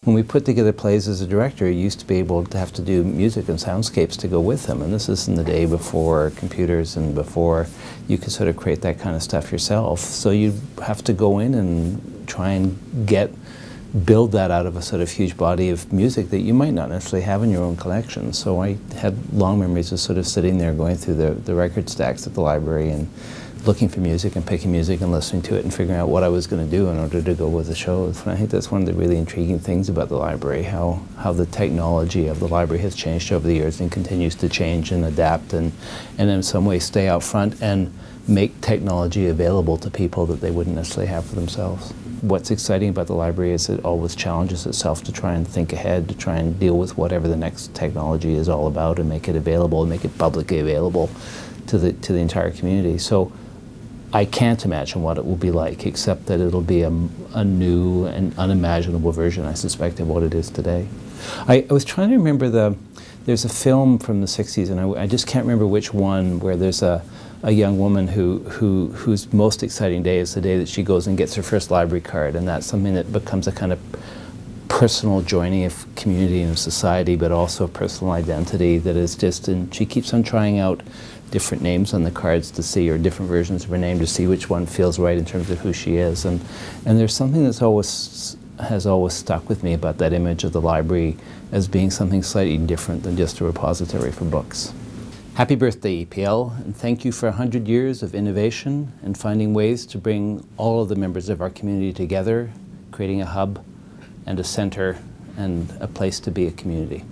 when we put together plays as a director, you used to be able to have to do music and soundscapes to go with them, and this is in the day before computers and before you could sort of create that kind of stuff yourself. So you have to go in and try and build that out of a sort of huge body of music that you might not necessarily have in your own collection. So I had long memories of sort of sitting there going through the record stacks at the library and looking for music and picking music and listening to it and figuring out what I was going to do in order to go with the shows. And I think that's one of the really intriguing things about the library, how the technology of the library has changed over the years and continues to change and adapt and in some ways stay out front and make technology available to people that they wouldn't necessarily have for themselves. What's exciting about the library is it always challenges itself to try and think ahead, to try and deal with whatever the next technology is all about and make it available and make it publicly available to the entire community. So I can't imagine what it will be like, except that it'll be a new and unimaginable version, I suspect, of what it is today. I was trying to remember there's a film from the 60s, and I just can't remember which one, where there's a young woman whose most exciting day is the day that she goes and gets her first library card, and that's something that becomes a kind of personal joining of community and of society, but also a personal identity that is just, and she keeps on trying out different names on the cards to see, or different versions of her name to see which one feels right in terms of who she is. And there's something that's has always stuck with me about that image of the library as being something slightly different than just a repository for books. Happy birthday, EPL, and thank you for 100 years of innovation and finding ways to bring all of the members of our community together, creating a hub and a center and a place to be a community.